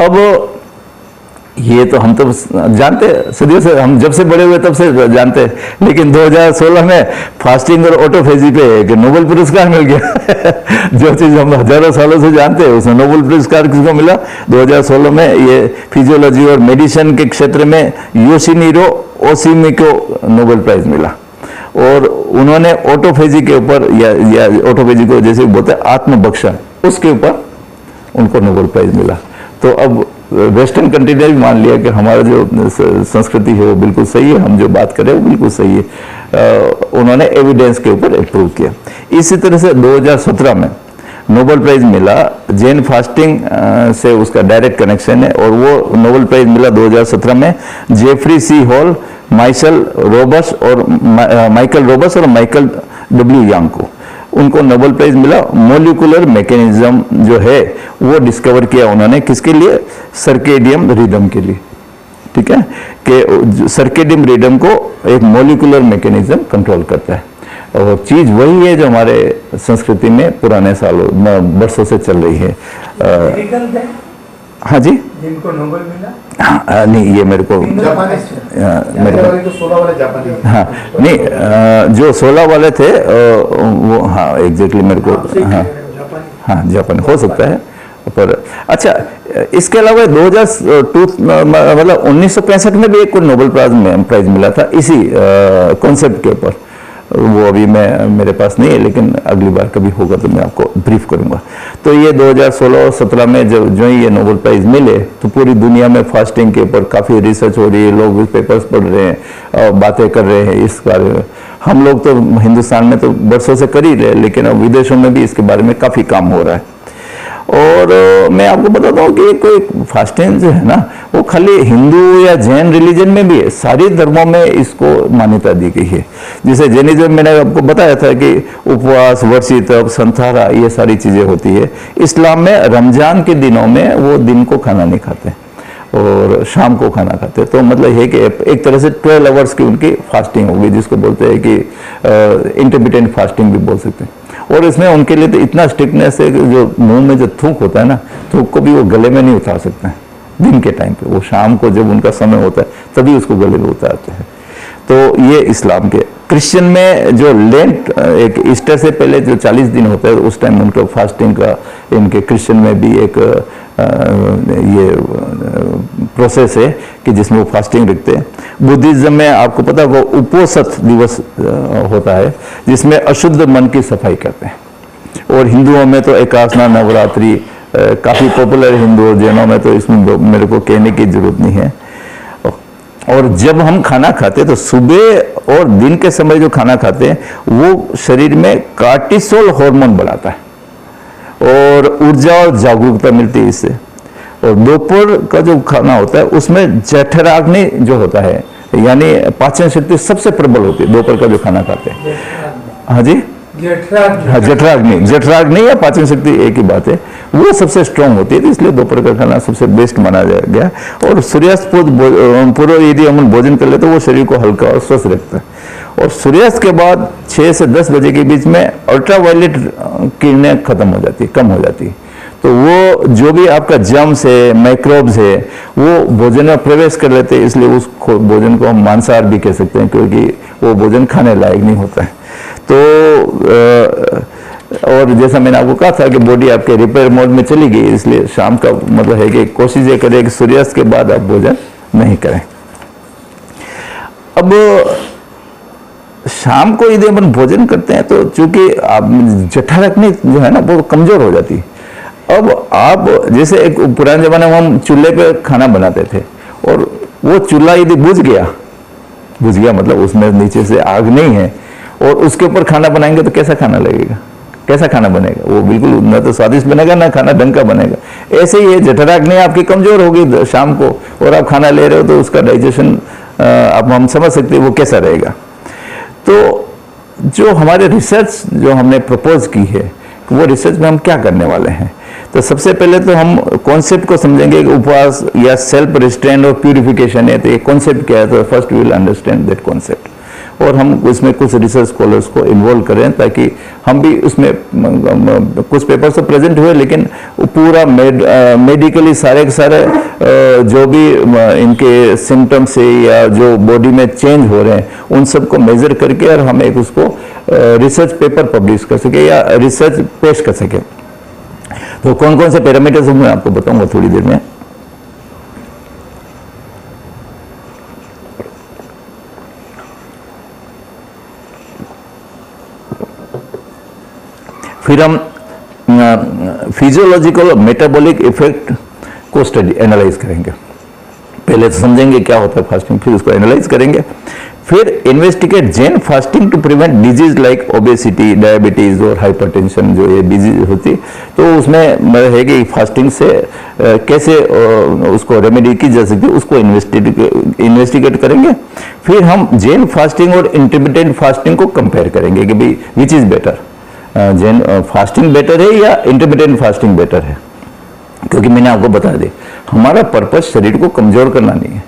अब ये तो हम तो जानते सदियों से, हम जब से बड़े हुए तब से जानते हैं, लेकिन 2016 में फास्टिंग और ऑटोफेजी पे एक नोबेल पुरस्कार मिल गया। जो चीज़ हम हजारों सालों से जानते हैं उसमें नोबेल पुरस्कार किसको मिला? 2016 में ये फिजियोलॉजी और मेडिसिन के क्षेत्र में योशिनिरो ओशिमी को नोबेल प्राइज मिला। और उन्होंने ऑटोफेजी के ऊपर या ऑटोफेजी को जैसे बोलते हैं आत्मभक्षण, उसके ऊपर उनको नोबेल प्राइज मिला। तो अब वेस्टर्न कंट्री ने भी मान लिया कि हमारा जो संस्कृति है वो बिल्कुल सही है, हम जो बात करें वो बिल्कुल सही है। उन्होंने एविडेंस के ऊपर अप्रूव किया। इसी तरह से 2017 में नोबेल प्राइज मिला, जैन फास्टिंग से उसका डायरेक्ट कनेक्शन है, और वो नोबेल प्राइज मिला 2017 में जेफरी सी हॉल, माइकल रोबस और माइकल डब्ल्यू यांग को। उनको नोबेल प्राइज मिला। मोलिकुलर मैकेनिज्म जो है वो डिस्कवर किया उन्होंने, किसके लिए? सर्केडियम रिदम के लिए। ठीक है, कि सर्केडियम रिदम को एक मोलिकुलर मैकेनिज्म कंट्रोल करता है, और चीज वही है जो हमारे संस्कृति में पुराने सालों वर्षों से चल रही है। हाँ जी, जिनको नोबेल मिला? हाँ, नहीं ये मेरे को हाँ नहीं, जो 16 वाले थे वो, हाँ एग्जैक्टली मेरे को, हाँ हाँ जापान हो सकता है। पर अच्छा, इसके अलावा 2002 मतलब 1965 में भी एक को नोबेल प्राइज मिला था इसी कॉन्सेप्ट के ऊपर। वो अभी मेरे पास नहीं है, लेकिन अगली बार कभी होगा तो मैं आपको ब्रीफ करूंगा। तो ये 2016 और 17 में जो ही ये नोबेल प्राइज मिले, तो पूरी दुनिया में फास्टिंग के ऊपर काफ़ी रिसर्च हो रही है, लोग पेपर्स पढ़ रहे हैं और बातें कर रहे हैं इस बारे में। हम लोग तो हिंदुस्तान में तो वर्षों से कर ही रहे, लेकिन अब विदेशों में भी इसके बारे में काफ़ी काम हो रहा है। और मैं आपको बताता हूँ कि कोई फास्टिंग जो है ना, वो खाली हिंदू या जैन रिलीजन में भी है, सारे धर्मों में इसको मान्यता दी गई है। जैसे जैनिज्म मैंने आपको बताया था कि उपवास, वर्षित, संथारा, ये सारी चीज़ें होती है। इस्लाम में रमजान के दिनों में वो दिन को खाना नहीं खाते और शाम को खाना खाते, तो मतलब है कि एक तरह से 12 आवर्स की उनकी फास्टिंग होगी, जिसको बोलते हैं कि इंटरमिटेंट फास्टिंग भी बोल सकते हैं। और इसमें उनके लिए तो इतना स्ट्रिक्टनेस है कि जो मुंह में जो थूक होता है ना, थूक को भी वो गले में नहीं उतार सकते हैं दिन के टाइम पे। वो शाम को जब उनका समय होता है तभी उसको गले में उतारते हैं। तो ये इस्लाम के। क्रिश्चियन में जो लेंट, एक ईस्टर से पहले जो 40 दिन होता है, उस टाइम उनका फास्टिंग का, इनके क्रिश्चियन में भी एक ये प्रोसेस है कि जिसमें वो फास्टिंग रखते हैं। बुद्धिज्म में आपको पता होगा उपोषथ दिवस होता है, जिसमें अशुद्ध मन की सफाई करते हैं। और हिंदुओं में तो एकादशी, नवरात्रि काफ़ी पॉपुलर, हिंदू और जैनों में तो इसमें मेरे को कहने की जरूरत नहीं है। और जब हम खाना खाते हैं तो सुबह और दिन के समय जो खाना खाते हैं वो शरीर में कार्टिसोल हार्मोन बढ़ाता है और ऊर्जा और जागरूकता मिलती है इससे। और दोपहर का जो खाना होता है उसमें जठराग्नि जो होता है, यानी पाचन शक्ति सबसे प्रबल होती है दोपहर का जो खाना खाते हैं। हाँ जी, जठराग्नि या पाचन शक्ति एक ही बात है, वो सबसे स्ट्रांग होती है, इसलिए दोपहर का खाना सबसे बेस्ट माना गया। और सूर्यास्त पूर्व यदि हम भोजन कर ले तो वो शरीर को हल्का और स्वस्थ रखता है। और सूर्यास्त के बाद 6 से 10 बजे के बीच में अल्ट्रावायलेट किरणें खत्म हो जाती है, कम हो जाती है। तो वो जो भी आपका जर्म्स है, माइक्रोब्स है, वो भोजन में प्रवेश कर लेते हैं, इसलिए उस भोजन को हम मांसाहार भी कह सकते हैं, क्योंकि वो भोजन खाने लायक नहीं होता है। तो और जैसा मैंने आपको कहा था कि बॉडी आपके रिपेयर मोड में चली गई, इसलिए शाम का मतलब है कि कोशिश ये करें कि सूर्यास्त के बाद आप भोजन नहीं करें। अब शाम को यदि अपन भोजन करते हैं तो चूंकि आप जठराग्नि जो है ना वो कमजोर हो जाती है। अब आप जैसे एक पुराने जमाने में हम चूल्हे पे खाना बनाते थे, और वो चूल्हा यदि बुझ गया मतलब उसमें नीचे से आग नहीं है, और उसके ऊपर खाना बनाएंगे तो कैसा खाना लगेगा, कैसा खाना बनेगा? वो बिल्कुल ना तो स्वादिष्ट बनेगा ना खाना ढंग का बनेगा। ऐसे ही है, जठराग्नि आपकी कमजोर होगी शाम को, और आप खाना ले रहे हो तो उसका डाइजेशन अब हम समझ सकते हैं वो कैसा रहेगा। तो जो हमारे रिसर्च जो हमने प्रपोज की है, वो रिसर्च में हम क्या करने वाले हैं, तो सबसे पहले तो हम कॉन्सेप्ट को समझेंगे कि उपवास या सेल्फ रिस्ट्रेंट और प्यूरिफिकेशन है, तो ये कॉन्सेप्ट क्या है, तो first we will understand that concept. और हम इसमें कुछ रिसर्च स्कॉलर्स को इन्वॉल्व करें ताकि हम भी उसमें कुछ पेपर्स तो प्रेजेंट हुए, लेकिन पूरा मेडिकली सारे के सारे जो भी इनके सिम्टम्स है या जो बॉडी में चेंज हो रहे हैं उन सबको मेजर करके और हम एक उसको रिसर्च पेपर पब्लिश कर सके या रिसर्च पेश कर सके। तो कौन कौन से पैरामीटर्स मैं आपको बताऊंगा थोड़ी देर में। फिर हम फिजियोलॉजिकल और मेटाबॉलिक इफेक्ट को स्टडी एनालाइज करेंगे। पहले तो समझेंगे क्या होता है फास्टिंग, फिर उसको एनालाइज करेंगे। फिर investigate Jain fasting to prevent disease like obesity, diabetes और हाइपरटेंशन, जो ये डिजीज होती तो उसमें है कि फास्टिंग से कैसे उसको रेमेडी की जा सकती है, उसको इन्वेस्टिगेट करेंगे। फिर हम जैन फास्टिंग और इंटरमिटेंट फास्टिंग को कंपेयर करेंगे कि भाई which is better, Jain fasting better है या इंटरमिटेंट फास्टिंग बेटर है। क्योंकि मैंने आपको बता दी हमारा पर्पज शरीर को कमजोर करना नहीं है,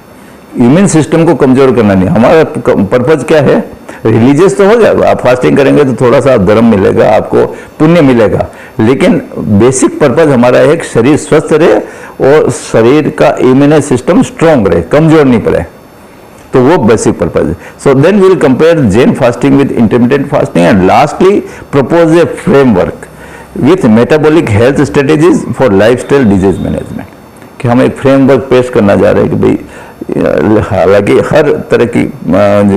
इम्यून सिस्टम को कमजोर करना नहीं। हमारा पर्पज क्या है, रिलीजियस तो हो जाएगा, आप फास्टिंग करेंगे तो थोड़ा सा धर्म मिलेगा, आपको पुण्य मिलेगा, लेकिन बेसिक पर्पज हमारा है कि शरीर स्वस्थ रहे और शरीर का इम्यून सिस्टम स्ट्रांग रहे, कमजोर नहीं पड़े। तो वो बेसिक पर्पज है। So then we will compare Jain fasting with intermittent fasting and lastly propose a framework with metabolic health strategies for lifestyle disease management, कि हम एक फ्रेमवर्क पेश करना जा रहे हैं कि भाई हालांकि हर तरह की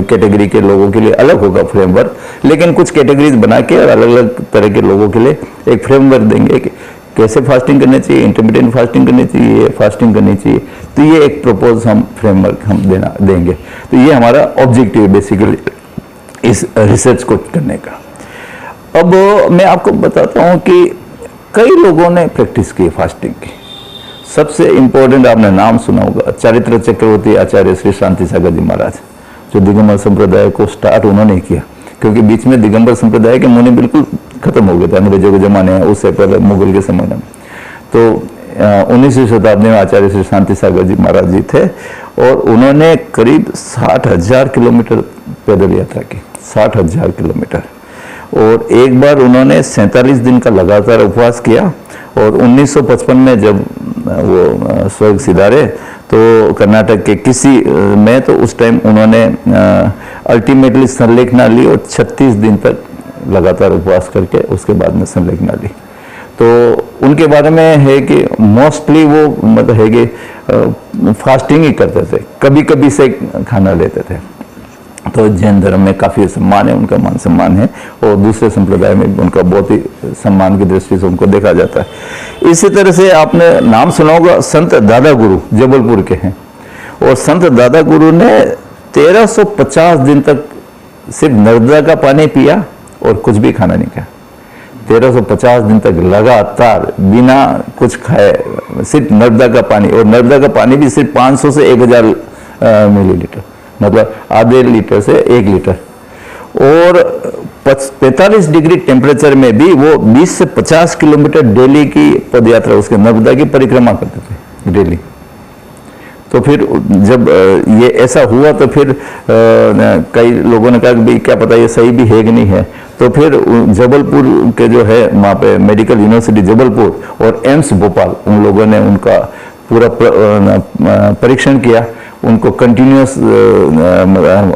कैटेगरी के लोगों के लिए अलग होगा फ्रेमवर्क, लेकिन कुछ कैटेगरीज बना के और अलग अलग तरह के लोगों के लिए एक फ्रेमवर्क देंगे कि कैसे फास्टिंग करनी चाहिए, इंटरमिटेंट फास्टिंग करनी चाहिए, फास्टिंग करनी चाहिए। तो ये एक प्रपोज हम फ्रेमवर्क हम देंगे। तो ये हमारा ऑब्जेक्टिव है बेसिकली इस रिसर्च को करने का। अब मैं आपको बताता हूँ कि कई लोगों ने प्रैक्टिस की फास्टिंग की। सबसे इंपॉर्टेंट आपने नाम सुना होगा, चारित्र चक्रवर्ती आचार्य श्री शांति सागर जी महाराज, जो दिगंबर संप्रदाय को स्टार्ट उन्होंने किया। क्योंकि बीच में दिगंबर संप्रदाय के मुनि बिल्कुल खत्म हो गए थे अंग्रेजों के जमाने में, उससे पहले मुगल के समय में। तो 19वीं शताब्दी में आचार्य श्री शांति सागर जी महाराज जी थे और उन्होंने करीब 60,000 किलोमीटर पैदल यात्रा की, 60,000 किलोमीटर। और एक बार उन्होंने 47 दिन का लगातार उपवास किया और 1955 में जब वो स्वर्ग सिधारे तो कर्नाटक के किसी में, तो उस टाइम उन्होंने अल्टीमेटली संलेखना ली और 36 दिन तक लगातार उपवास करके उसके बाद में संलेखना ली। तो उनके बारे में है कि मोस्टली वो मतलब है कि फास्टिंग ही करते थे, कभी कभी से खाना लेते थे। तो जैन धर्म में काफ़ी सम्मान है, उनका मान सम्मान है और दूसरे संप्रदाय में भी उनका बहुत ही सम्मान की दृष्टि से उनको देखा जाता है। इसी तरह से आपने नाम सुना होगा, संत दादा गुरु जबलपुर के हैं और संत दादा गुरु ने 1350 दिन तक सिर्फ नर्मदा का पानी पिया और कुछ भी खाना नहीं खाया। 1350 दिन तक लगातार बिना कुछ खाए सिर्फ नर्मदा का पानी, और नर्मदा का पानी भी सिर्फ 500 से 1000 मिलीलीटर, मतलब आधे लीटर से 1 लीटर। और 45 डिग्री टेम्परेचर में भी वो 20 से 50 किलोमीटर डेली की पदयात्रा, उसके नर्मदा की परिक्रमा करते थे डेली। तो फिर जब ये ऐसा हुआ तो फिर कई लोगों ने कहा कि भाई क्या पता ये सही भी है कि नहीं है। तो फिर जबलपुर के जो है वहाँ पे मेडिकल यूनिवर्सिटी जबलपुर और एम्स भोपाल, उन लोगों ने उनका पूरा परीक्षण किया, उनको कंटिन्यूस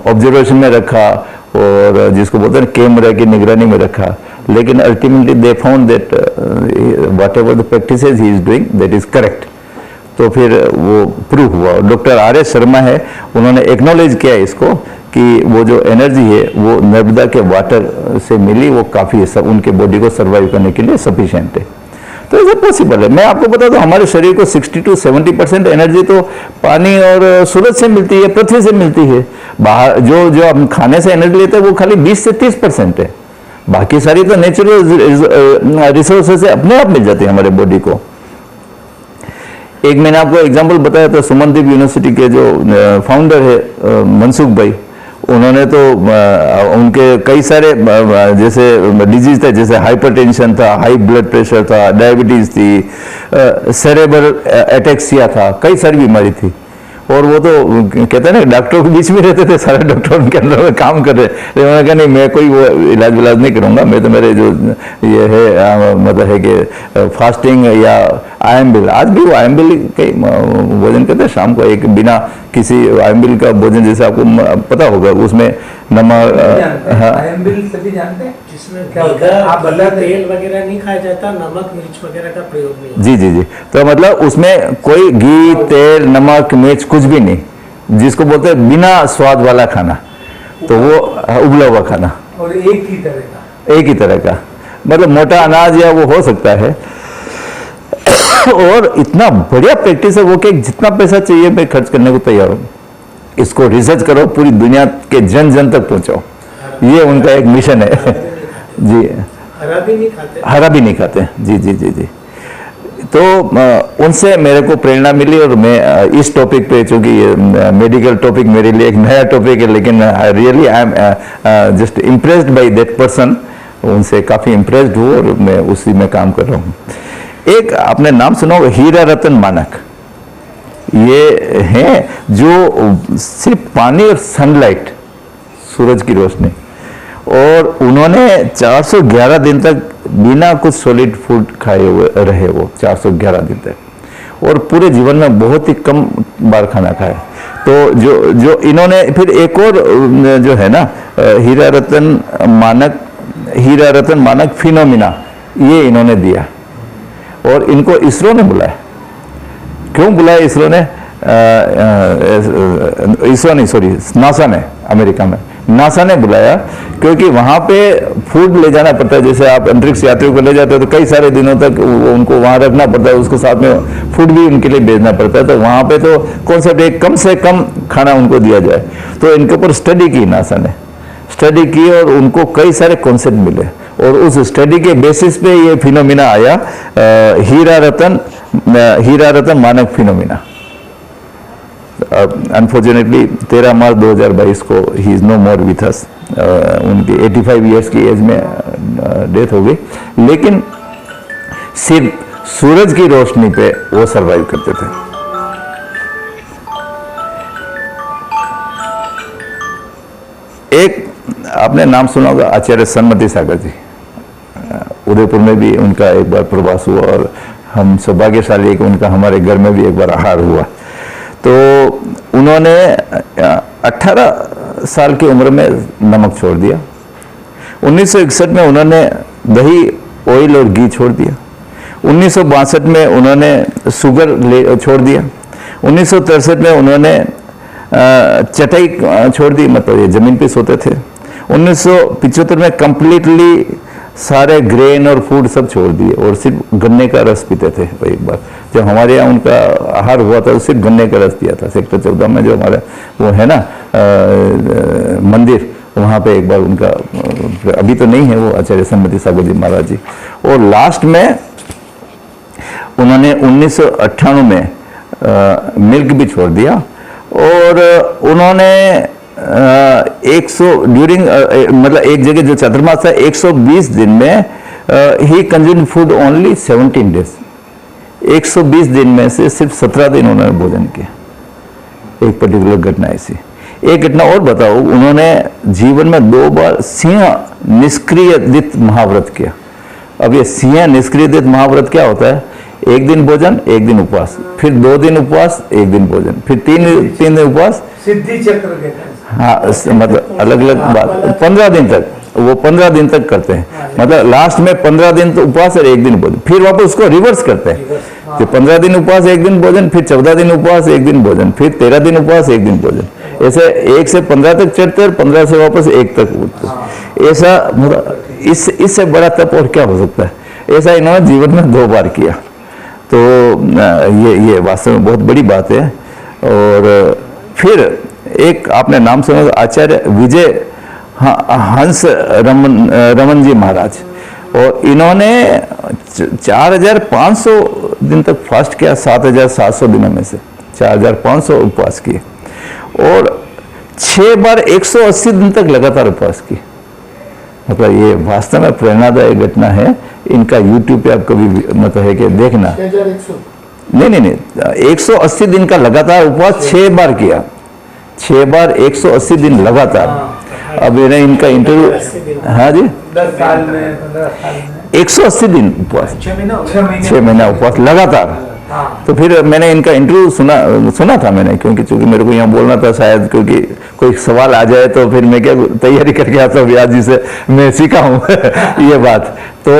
ऑब्जर्वेशन में रखा और जिसको बोलते हैं कैमरा की निगरानी में रखा। लेकिन ultimately they found that what ever the practices he is doing that is correct. तो फिर वो प्रूव हुआ। Doctor R.S. शर्मा है, उन्होंने एक्नॉलेज किया इसको कि वो जो एनर्जी है वो नर्मदा के वाटर से मिली, वो काफ़ी सब उनके बॉडी को सर्वाइव करने के लिए सफिशिएंट है। तो ये पॉसिबल है। मैं आपको बता दूं हमारे शरीर को 60 to 70% एनर्जी तो पानी और सूरज से मिलती है, पृथ्वी से मिलती है। बाहर जो हम खाने से एनर्जी लेते हैं वो खाली 20 से 30% है, बाकी सारी तो नेचुरल रिसोर्सेज से अपने आप मिल जाती है हमारे बॉडी को। एक मैंने आपको एग्जाम्पल बताया था, सुमनदीप यूनिवर्सिटी के जो फाउंडर है मनसुख भाई, उन्होंने तो उनके कई सारे जैसे डिजीज थे, जैसे हाइपरटेंशन था, हाई ब्लड प्रेशर था, डायबिटीज थी, सेरेब्रल एटेक्सिया था, कई सारी बीमारी थी। और वो तो कहते हैं ना डॉक्टरों के बीच में रहते थे, सारे डॉक्टर उनके अंदर में काम कर रहे, लेकिन उन्होंने कहा नहीं मैं कोई वो इलाज विलाज नहीं करूँगा, मैं तो मेरे जो ये है मतलब है कि फास्टिंग या आयम्बिल, आज भी वो आयम्बिल के भोजन करते हैं शाम को, एक बिना किसी आयम्बिल का भोजन, जैसे आपको पता होगा उसमें नमक, आयम्बिल सभी जानते हैं जिसमें क्या होता है, आप तेल वगैरह नहीं खाया जाता, नमक मिर्च वगैरह का प्रयोग नहीं होता। जी जी जी, तो मतलब उसमें कोई घी तेल नमक मिर्च कुछ भी नहीं, जिसको बोलते हैं बिना स्वाद वाला खाना, तो वो उबला हुआ खाना, और एक ही तरह का मतलब मोटा अनाज या वो हो सकता है। और इतना बढ़िया प्रैक्टिस है वो कि जितना पैसा चाहिए मैं खर्च करने को तैयार हूँ, इसको रिसर्च करो, पूरी दुनिया के जन जन तक पहुंचाओ, ये उनका एक मिशन है। जी, हरा भी नहीं खाते। जी जी जी जी। तो उनसे मेरे को प्रेरणा मिली, और मैं इस टॉपिक पे, चूंकि ये मेडिकल टॉपिक मेरे लिए एक नया टॉपिक है, लेकिन really I am just impressed by that person, उनसे काफ़ी इम्प्रेस्ड हूँ और मैं उसी में काम कर रहा हूँ। एक आपने नाम सुना होगा हीरा रतन मानक, ये हैं जो सिर्फ पानी और सनलाइट, सूरज की रोशनी, और उन्होंने 411 दिन तक बिना कुछ सॉलिड फूड खाए हुए रहे, वो 411 दिन तक, और पूरे जीवन में बहुत ही कम बार खाना खाया। तो जो इन्होंने फिर एक और जो है ना हीरा रतन मानक फिनोमिना, ये इन्होंने दिया, और इनको इसरो ने बुलाया। क्यों बुलाया इसरो ने? इसरो नहीं, सॉरी, नासा ने, अमेरिका में नासा ने बुलाया, क्योंकि वहाँ पे फूड ले जाना पड़ता है, जैसे आप अंतरिक्ष यात्रियों को ले जाते हो तो कई सारे दिनों तक उनको वहाँ रखना पड़ता है, उसके साथ में फूड भी उनके लिए भेजना पड़ता है, तो वहाँ पे तो कॉन्सेप्ट एक कम से कम खाना उनको दिया जाए। तो इनके ऊपर स्टडी की, नासा ने स्टडी की और उनको कई सारे कॉन्सेप्ट मिले, और उस स्टडी के बेसिस पे ये फिनोमिना आया, हीरा रतन मानक फिनोमिना। अनफॉर्चुनेटली 13 मार्च 2022 को he is no more with us, उनकी 85 ईयर्स की एज में डेथ हो गई, लेकिन सिर्फ सूरज की रोशनी पे वो सरवाइव करते थे। एक आपने नाम सुना होगा आचार्य सन्मति सागर जी, उदयपुर में भी उनका एक बार प्रवास हुआ, और हम सौभाग्यशाली है कि उनका हमारे घर में भी एक बार आहार हुआ। तो उन्होंने 18 साल की उम्र में नमक छोड़ दिया, 1961 में उन्होंने दही, ऑयल और घी छोड़ दिया, 1962 में उन्होंने शुगर छोड़ दिया, 1963 में उन्होंने चटाई छोड़ दी, मतलब ये जमीन पे सोते थे, 1975 में कंप्लीटली सारे ग्रेन और फूड सब छोड़ दिए और सिर्फ गन्ने का रस पीते थे। एक बार जब हमारे यहाँ उनका आहार हुआ था तो सिर्फ गन्ने का रस दिया था। सेक्टर 14 में जो हमारा वो है ना मंदिर, वहाँ पे एक बार उनका, अभी तो नहीं है वो, आचार्य सन्मति सागर जी महाराज जी। और लास्ट में उन्होंने 1998 में मिल्क भी छोड़ दिया, और उन्होंने 100 ड्यूरिंग मतलब एक जगह जो चातुर्मास था 120 दिन में ही कंज्यूम फूड ओनली 17 डेज, 120 दिन में से सिर्फ 17 दिन उन्होंने भोजन किया। एक पर्टिकुलर घटना ऐसी। एक घटना और बताओ, उन्होंने जीवन में 2 बार सिंह निष्क्रियदित महाव्रत किया। अब ये सिंह निष्क्रियदित महाव्रत क्या होता है? एक दिन भोजन, एक दिन उपवास, फिर 2 दिन उपवास, एक दिन भोजन, फिर 3 दिन उपवास, सिद्धि चक्र कहते हैं। हाँ, मतलब अलग अलग बात। 15 दिन तक वो 15 दिन तक करते हैं, मतलब लास्ट में 15 दिन तो उपवास और 1 दिन भोजन, फिर वापस उसको रिवर्स करते हैं कि 15 दिन उपवास 1 दिन भोजन, फिर 14 दिन उपवास 1 दिन भोजन, फिर 13 दिन उपवास 1 दिन भोजन, ऐसे 1 से 15 तक चढ़ते और 15 से वापस 1 तक उठते। ऐसा मतलब इससे बड़ा तप और क्या हो सकता है? ऐसा इन्होंने जीवन में 2 बार किया। तो ये वास्तव में बहुत बड़ी बात है। और फिर एक आपने नाम सुना आचार्य विजय हंस रमन जी महाराज, और इन्होंने 4500 दिन तक फास्ट किया, 7700 दिनों में से 4500 उपवास किए, और 6 बार 180 दिन तक लगातार उपवास किए। मतलब ये वास्तव में प्रेरणादायक घटना है। इनका YouTube पे आप कभी मतलब है कि देखना, नहीं, 180 दिन का लगातार उपवास 6 बार किया, 6 बार 180 दिन लगातार। अब मैंने इनका इंटरव्यू, हाँ जी, 10 साल में 15 साल में 180 दिन उपवास, 6 महीना 6 महीना उपवास लगातार। हाँ। तो फिर मैंने इनका इंटरव्यू सुना था मैंने, क्योंकि चूंकि मेरे को यहाँ बोलना था शायद, क्योंकि कोई सवाल आ जाए तो फिर मैं क्या तैयारी करके आता हूँ, व्यास जी से मैं सीखा हूँ ये बात। तो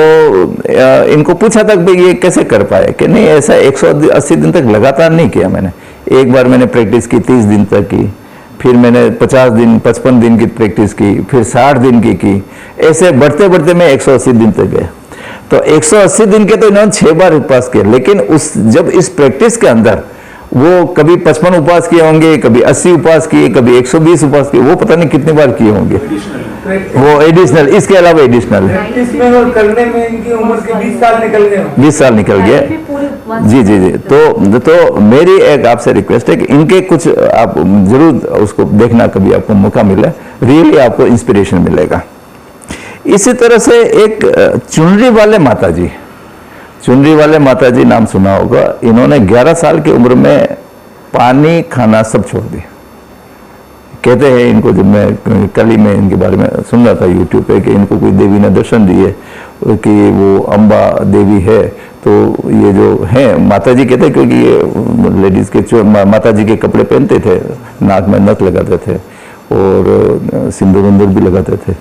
इनको पूछा था कि ये कैसे कर पाए, कि नहीं ऐसा 180 दिन तक लगातार नहीं किया मैंने। एक बार मैंने प्रैक्टिस की 30 दिन तक की, फिर मैंने 50 दिन 55 दिन की प्रैक्टिस की, फिर 60 दिन की, ऐसे बढ़ते बढ़ते मैं 180 दिन तक गया। तो 180 दिन के तो इन्होंने 6 बार उपवास किए, लेकिन जब इस प्रैक्टिस के अंदर वो कभी 55 उपवास किए होंगे, कभी 80 उपवास किए, कभी 120 उपवास किए, वो पता नहीं कितनी बार किए होंगे, वो एडिशनल, इसके अलावा एडिशनल। प्रैक्टिस में और करने में इनकी उम्र के 20 साल निकल गए। 20 साल निकल गए। जी जी जी। तो मेरी एक आपसे रिक्वेस्ट है कि इनके कुछ आप जरूर उसको देखना, कभी आपको मौका मिले, रियली आपको इंस्पिरेशन मिलेगा। इसी तरह से एक चुनरी वाले माता जी नाम सुना होगा। इन्होंने 11 साल की उम्र में पानी खाना सब छोड़ दिया। कहते हैं इनको, जब मैं कल ही में इनके बारे में सुन रहा था यूट्यूब पे, कि इनको कोई देवी ने दर्शन दिए कि वो अम्बा देवी है। तो ये जो है माता जी कहते हैं, क्योंकि ये लेडीज के माता जी के कपड़े पहनते थे, नाक में नथ लगाते थे और सिंदूर उंदूर भी लगाते थे।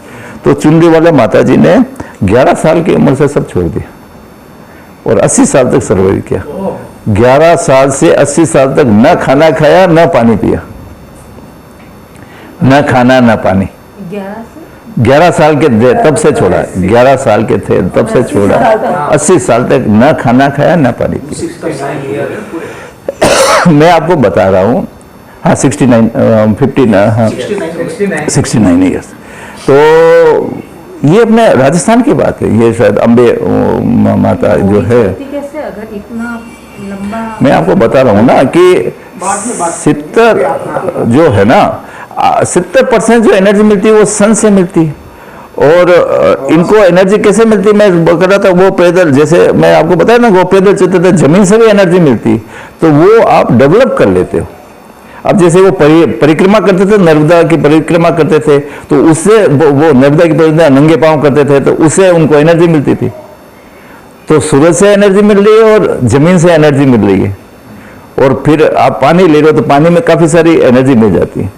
तो चुनरी वाले माता जी ने 11 साल की उम्र से सब छोड़ दिया और 80 साल तक सर्वाइव किया। 11 साल से 80 साल तक न खाना खाया, न पानी पिया, न खाना न पानी। 11 साल के थे तब से छोड़ा, 11 साल के थे तब से छोड़ा, 80 साल तक न खाना खाया न पानी पिया। मैं आपको बता रहा हूँ, हाँ 69 ईयर्स। तो ये अपने राजस्थान की बात है, ये शायद अम्बे माता जो है। अगर इतना लंबा, मैं आपको बता रहा हूँ ना कि 70 जो है ना, 70% जो एनर्जी मिलती है वो सन से मिलती है। और इनको एनर्जी कैसे मिलती है, मैं कर रहा था, वो पैदल, जैसे मैं आपको बताया ना, वो पैदल चलते थे, जमीन से भी एनर्जी मिलती, तो वो आप डेवलप कर लेते हो। अब जैसे वो परिक्रमा करते थे, नर्मदा की परिक्रमा करते थे, तो उससे वो नर्मदा की परिक्रमा नंगे पांव करते थे, तो उससे उनको एनर्जी मिलती थी। तो सूरज से एनर्जी मिल रही है और जमीन से एनर्जी मिल रही है, और फिर आप पानी ले रहे हो तो पानी में काफी सारी एनर्जी मिल जाती है।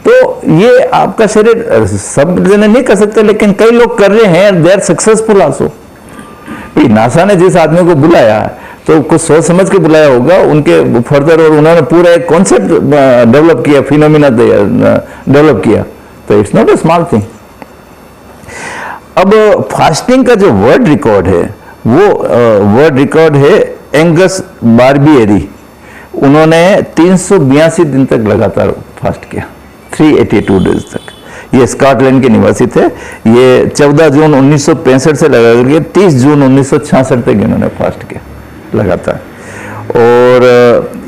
तो ये आपका शरीर सब जने नहीं कर सकते, लेकिन कई लोग कर रहे हैं, they are successful also. NASA ने जिस आदमी को बुलाया तो कुछ सोच समझ के बुलाया होगा उनके फर्दर, और उन्होंने पूरा एक कॉन्सेप्ट डेवलप किया, फिनोमिना डेवलप किया। तो it's not a small thing. अब फास्टिंग का जो वर्ल्ड रिकॉर्ड है, वो वर्ल्ड रिकॉर्ड है एंगस बार्बियरी। उन्होंने 382 दिन तक लगातार फास्ट किया, 382 डेज तक। ये स्कॉटलैंड के निवासी थे। ये 14 जून 1965 से लगा करके 30 जून 1966 तक इन्होंने फास्ट किया लगातार। और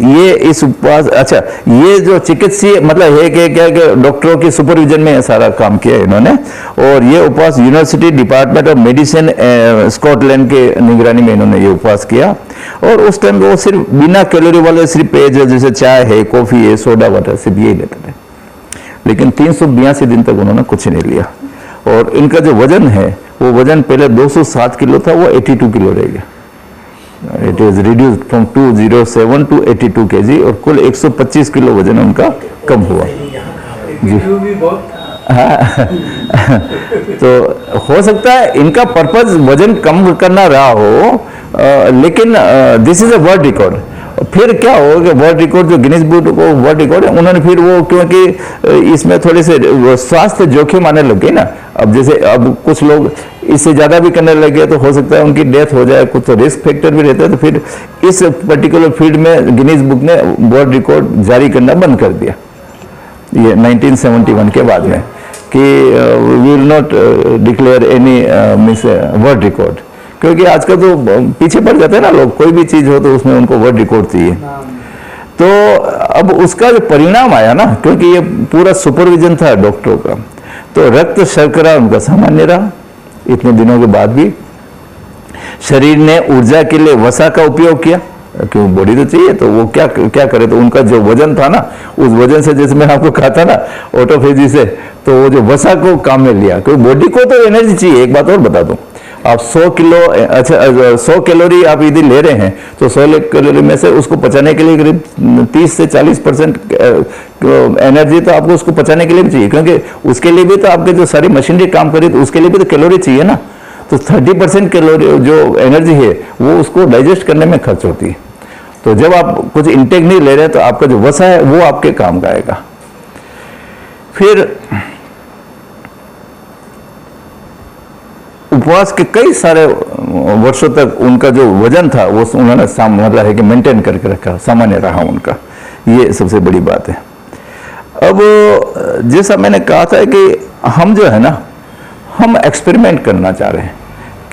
ये इस उपवास, अच्छा, ये जो चिकित्सीय मतलब है कि क्या कि डॉक्टरों के सुपरविजन में सारा काम किया इन्होंने। और ये उपवास university department of medicine Scotland के निगरानी में इन्होंने ये उपवास किया। और उस टाइम वो सिर्फ बिना कैलोरी वाले सिर्फ पेय जैसे चाय है, कॉफी है, सोडा वाटर, सिर्फ यही लेते थे। लेकिन 382 दिन तक उन्होंने कुछ नहीं लिया। और इनका जो वजन है, वो वजन पहले 207 किलो था, वो 82 किलो रह गया। It is reduced from 207 to 82 kg, और कुल 125 किलो वजन उनका कम हुआ जी। हाँ तो हो सकता है इनका पर्पज वजन कम करना रहा हो, लेकिन this is a world record. फिर क्या हो कि वर्ल्ड रिकॉर्ड जो गिनीज बुक को वर्ल्ड रिकॉर्ड है, उन्होंने फिर वो, क्योंकि इसमें थोड़े से स्वास्थ्य जोखिम आने लग गए ना। अब जैसे अब कुछ लोग इससे ज़्यादा भी करने लगे तो हो सकता है उनकी डेथ हो जाए, कुछ तो रिस्क फैक्टर भी रहता है। तो फिर इस पर्टिकुलर फील्ड में गिनीज बुक ने वर्ल्ड रिकॉर्ड जारी करना बंद कर दिया ये 1971 के बाद में, कि we will not declare any Miss World record. क्योंकि आजकल तो पीछे पड़ जाते हैं ना लोग, कोई भी चीज़ हो तो उसमें उनको वर्ल्ड रिकॉर्ड चाहिए। तो अब उसका जो परिणाम आया ना, क्योंकि ये पूरा सुपरविजन था डॉक्टरों का, तो रक्त शर्करा उनका सामान्य रहा इतने दिनों के बाद भी। शरीर ने ऊर्जा के लिए वसा का उपयोग किया, क्यों बॉडी तो चाहिए, तो वो क्या क्या करे, तो उनका जो वजन था ना, उस वजन से, जैसे मैंने आपको कहा था ना ऑटोफेजी से, तो वो जो वसा को काम में लिया, क्योंकि बॉडी को तो एनर्जी चाहिए। एक बात और बता दूं, आप 100 किलो, अच्छा 100 कैलोरी आप यदि ले रहे हैं, तो 100 कैलोरी में से उसको पचाने के लिए करीब 30 से 40% एनर्जी तो आपको उसको पचाने के लिए भी चाहिए, क्योंकि उसके लिए भी तो आपके जो सारी मशीनरी काम करी, तो उसके लिए भी तो कैलोरी चाहिए ना। तो 30% कैलोरी जो एनर्जी है वो उसको डाइजेस्ट करने में खर्च होती है। तो जब आप कुछ इंटेक नहीं ले रहे तो आपका जो वसा है वो आपके काम का आएगा। फिर उपवास के कई सारे वर्षों तक उनका जो वजन था वो उन्होंने मतलब है कि मेंटेन करके रखा, सामान्य रहा उनका, ये सबसे बड़ी बात है। अब जैसा मैंने कहा था कि हम जो है ना, हम एक्सपेरिमेंट करना चाह रहे हैं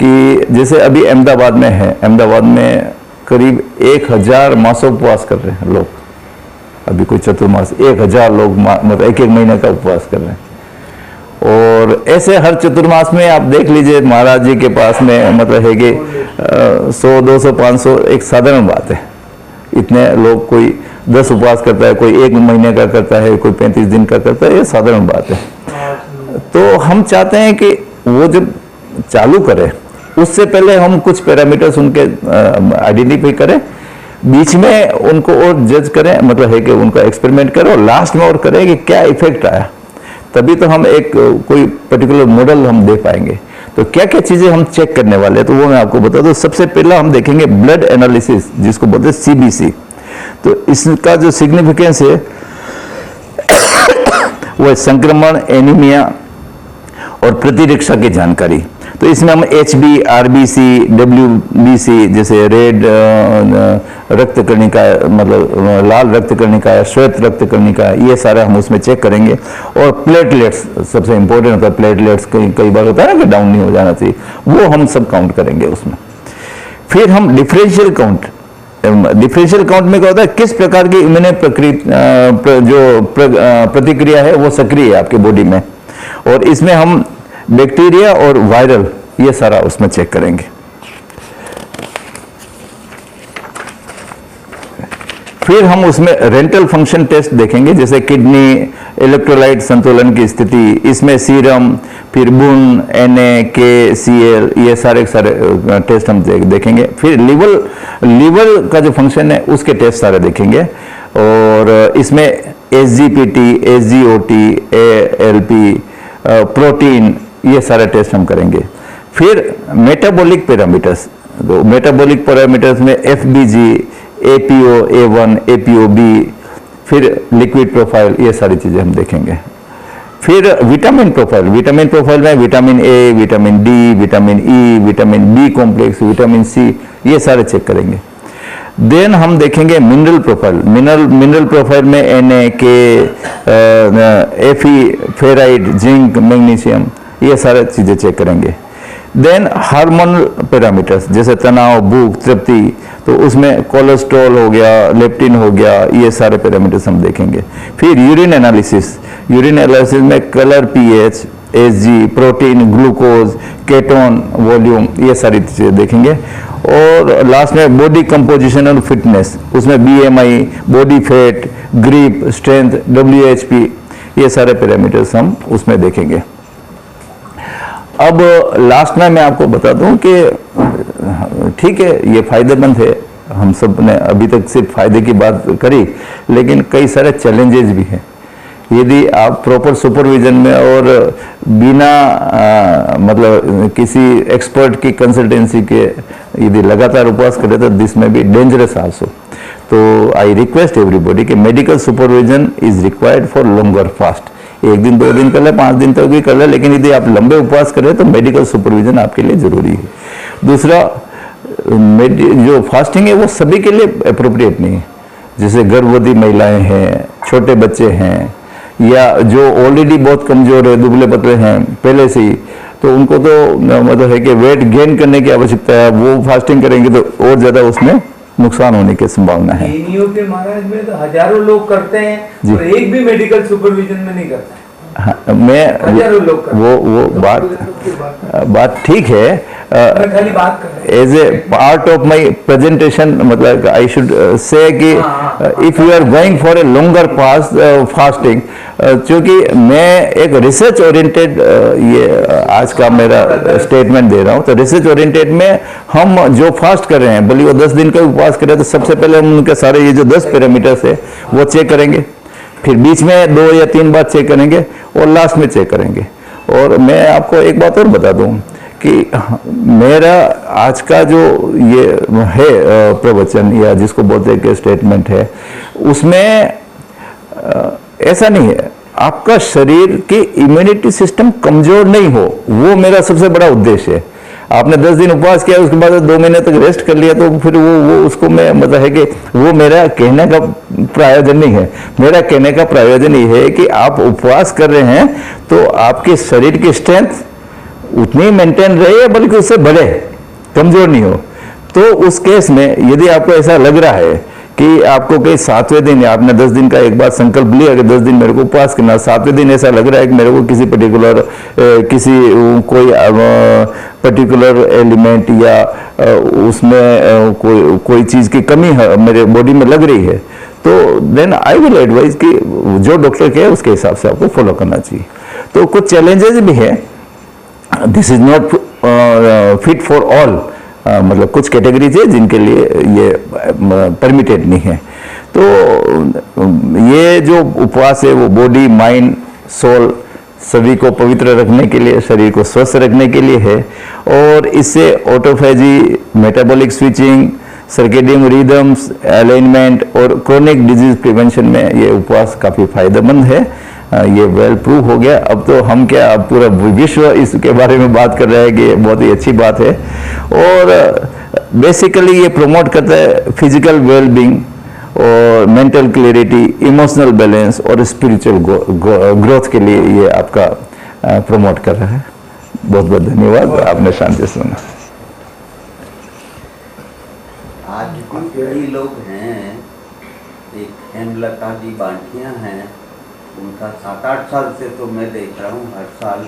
कि जैसे अभी अहमदाबाद में है, अहमदाबाद में करीब 1000 मासोपवास कर रहे हैं लोग, अभी कोई चतुर्मास 1000 लोग मतलब एक महीने का उपवास कर रहे हैं। और ऐसे हर चतुर्मास में आप देख लीजिए महाराज जी के पास में मतलब है कि 100, 200, 500 एक साधारण बात है। इतने लोग, कोई 10 उपवास करता है, कोई 1 महीने का करता है, कोई 35 दिन का करता है, ये साधारण बात है। तो हम चाहते हैं कि वो जब चालू करें उससे पहले हम कुछ पैरामीटर्स उनके आइडेंटिफाई करें, बीच में उनको और जज करें, मतलब है कि उनका एक्सपेरिमेंट करें, और लास्ट में और करें कि क्या इफेक्ट आया, तभी तो हम एक कोई पर्टिकुलर मॉडल हम दे पाएंगे। तो क्या क्या चीजें हम चेक करने वाले हैं, तो वो मैं आपको बता दूं। सबसे पहला हम देखेंगे ब्लड एनालिसिस, जिसको बोलते हैं सीबीसी। तो इसका जो सिग्निफिकेंस है वो संक्रमण, एनीमिया और प्रतिरक्षा की जानकारी। तो इसमें हम HB, RBC, WBC जैसे रेड रक्त कणिका, मतलब लाल रक्त कणिका, श्वेत रक्त कणिका, ये सारे हम उसमें चेक करेंगे। और प्लेटलेट्स सबसे इंपॉर्टेंट होता है, प्लेटलेट्स कई बार होता है ना कि डाउन नहीं हो जाना चाहिए, वो हम सब काउंट करेंगे उसमें। फिर हम डिफरेंशियल काउंट, डिफरेंशियल काउंट में क्या होता है, किस प्रकार की इम्यून प्रतिक्रिया है वो सक्रिय है आपके बॉडी में, और इसमें हम बैक्टीरिया और वायरल ये सारा उसमें चेक करेंगे। फिर हम उसमें रेंटल फंक्शन टेस्ट देखेंगे, जैसे किडनी, इलेक्ट्रोलाइट संतुलन की स्थिति, इसमें सीरम, फिर बुन, NaKCl, ये सारे टेस्ट हम देखेंगे। फिर लीवर का जो फंक्शन है उसके टेस्ट सारे देखेंगे, और इसमें SGPT, SGOT, ALP, प्रोटीन, ये सारे टेस्ट हम करेंगे। फिर मेटाबॉलिक पैरामीटर्स, तो मेटाबॉलिक पैरामीटर्स में FBG, APO A1, APOB, फिर लिक्विड प्रोफाइल, ये सारी चीजें हम देखेंगे। फिर विटामिन प्रोफाइल, विटामिन प्रोफाइल में vitamin A, vitamin D, vitamin E, vitamin B complex, vitamin C, ये सारे चेक करेंगे। देन हम देखेंगे मिनरल प्रोफाइल, मिनरल प्रोफाइल में Na, K, Fe, ferrite, zinc, magnesium, ये सारे चीजें चेक करेंगे। देन हार्मोनल पैरामीटर्स, जैसे तनाव, भूख, तृप्ति, तो उसमें कोलेस्ट्रॉल हो गया, लेप्टिन हो गया, ये सारे पैरामीटर्स हम देखेंगे। फिर यूरिन एनालिसिस, यूरिन एनालिसिस में colour, pH, Hg, protein, glucose, ketone, volume, ये सारी चीजें देखेंगे। और लास्ट में बॉडी कंपोजिशन और फिटनेस, उसमें BMI, body fat, grip, strength, WHP, ये सारे पैरामीटर्स हम उसमें देखेंगे। अब लास्ट में मैं आपको बता दूं कि ठीक है, ये फायदेमंद है, हम सब ने अभी तक सिर्फ फायदे की बात करी, लेकिन कई सारे चैलेंजेस भी हैं। यदि आप प्रॉपर सुपरविजन में और बिना मतलब किसी एक्सपर्ट की कंसल्टेंसी के यदि लगातार उपवास करें तो दिस में भी डेंजरस आल्सो। तो आई रिक्वेस्ट एवरीबॉडी कि medical supervision is required for longer fast. 1 दिन 2 दिन कर ले, 5 दिन तक भी कर ले, लेकिन यदि आप लंबे उपवास करें तो मेडिकल सुपरविजन आपके लिए जरूरी है। दूसरा, जो फास्टिंग है वो सभी के लिए अप्रोप्रिएट नहीं है। जैसे गर्भवती महिलाएं हैं, छोटे बच्चे हैं, या जो ऑलरेडी बहुत कमजोर है, दुबले पतले हैं पहले से ही, तो उनको तो मतलब है कि वेट गेन करने की आवश्यकता है, वो फास्टिंग करेंगे तो और ज्यादा उसमें नुकसान होने की संभावना है। के महाराज में तो हजारों लोग करते हैं और एक भी मेडिकल सुपरविजन में नहीं करता है। हाँ, मैं हजारों लोग करते वो बात ठीक है। मैं खाली बात कर रहा हूँ। As a part of my presentation, मतलब आई शुड से कि if you are going for a longer fasting, क्योंकि मैं एक रिसर्च ओरिएंटेड ये आज का मेरा स्टेटमेंट दे रहा हूँ। तो रिसर्च ओरिएंटेड में हम जो फास्ट कर रहे हैं, भले वो 10 दिन का उपवास करें, तो सबसे पहले हम उनके सारे ये जो 10 पैरामीटर्स है वो चेक करेंगे, फिर बीच में 2 या 3 बार चेक करेंगे और लास्ट में चेक करेंगे। और मैं आपको एक बात और बता दूं कि मेरा आज का जो ये है प्रवचन, या जिसको बोलते हैं कि स्टेटमेंट है, उसमें ऐसा नहीं है आपका शरीर की इम्यूनिटी सिस्टम कमजोर नहीं हो, वो मेरा सबसे बड़ा उद्देश्य है। आपने 10 दिन उपवास किया, उसके बाद 2 महीने तक रेस्ट कर लिया, तो फिर वो उसको मैं मतलब है कि वो मेरा कहने का प्रयोजन नहीं है। मेरा कहने का प्रयोजन ये है कि आप उपवास कर रहे हैं तो आपके शरीर की स्ट्रेंथ उतनी मेंटेन रहे, बल्कि उससे बढ़े, कमजोर नहीं हो। तो उस केस में यदि आपको ऐसा लग रहा है कि आपको कहीं 7वें दिन, या आपने 10 दिन का एक बार संकल्प लिया कि 10 दिन मेरे को उपवास करना, 7वें दिन ऐसा लग रहा है कि मेरे को किसी पर्टिकुलर कोई पर्टिकुलर एलिमेंट या उसमें कोई चीज़ की कमी है मेरे बॉडी में लग रही है, तो देन आई विल एडवाइज कि जो डॉक्टर कहे उसके हिसाब से आपको फॉलो करना चाहिए। तो कुछ चैलेंजेस भी है, this is not fit for all, मतलब कुछ कैटेगरीज है जिनके लिए ये परमिटेड नहीं है। तो ये जो उपवास है वो बॉडी, माइंड, सोल सभी को पवित्र रखने के लिए, शरीर को स्वस्थ रखने के लिए है। और इससे autophagy, metabolic switching, circadian rhythms, alignment और क्रोनिक डिजीज प्रिवेंशन में ये उपवास काफ़ी फायदेमंद है। ये वेल प्रूव हो गया। अब तो हम क्या, अब पूरा विश्व इसके बारे में बात कर रहे हैं कि ये बहुत ही अच्छी बात है। और बेसिकली ये प्रमोट करता है फिजिकल वेलबींग और मेंटल क्लैरिटी, इमोशनल बैलेंस और स्पिरिचुअल ग्रोथ के लिए ये आपका प्रमोट कर रहा है। बहुत बहुत धन्यवाद, आपने शांति से सुना। आज भी कई लोग हैं, एक हेमलता जी बांटियाँ हैं, उनका 7-8 साल से तो मैं देख रहा हूँ, हर साल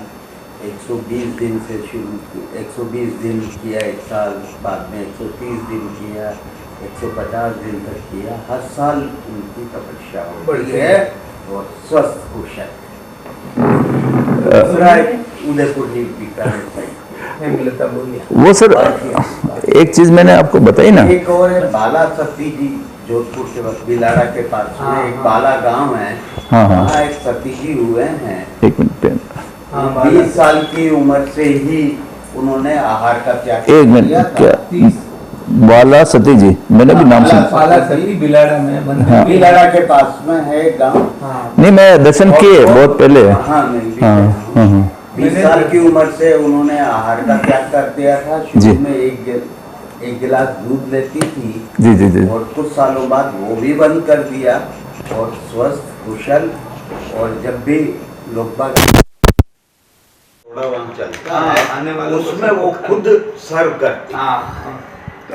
120 दिन से शुरू, 120 दिन किया, एक साल बाद में 130 दिन किया, 150 दिन तक किया, हर साल उनकी तपस्या होती है और स्वस्थ कुशल। उदयपुर वो सर एक चीज मैंने आपको बताई ना, एक और है बाला सती जी, जोधपुर के पास बिलाड़ा के पास में एक बाला गांव है। हाँ हाँ, वहाँ एक सती जी हुए हैं, एक मिनट, 20 साल की उम्र से ही उन्होंने आहार का त्याग एक मिनट, किया क्या था। बाला सती जी, मैंने भी नाम सुना। बाला सती बिलाड़ा में मंदिर, हाँ। बिलाड़ा के पास में है गांव। हाँ। नहीं, मैं दर्शन किए बहुत पहले। हाँ, मैं भी हाँ गया हाँ हूँ। हाँ 20 साल की उम्र से उन्होंने आहार का त्याग कर दिया था। जी। शुरू में एक गिलास दूध लेती थी, जी जी जी। और कुछ सालों बाद वो भी बंद कर दिया, और स्वस्थ कुशल, और जब भी लोग बाग थोड़ा वहाँ चलता है उसमें वो खुद सर्व करती है।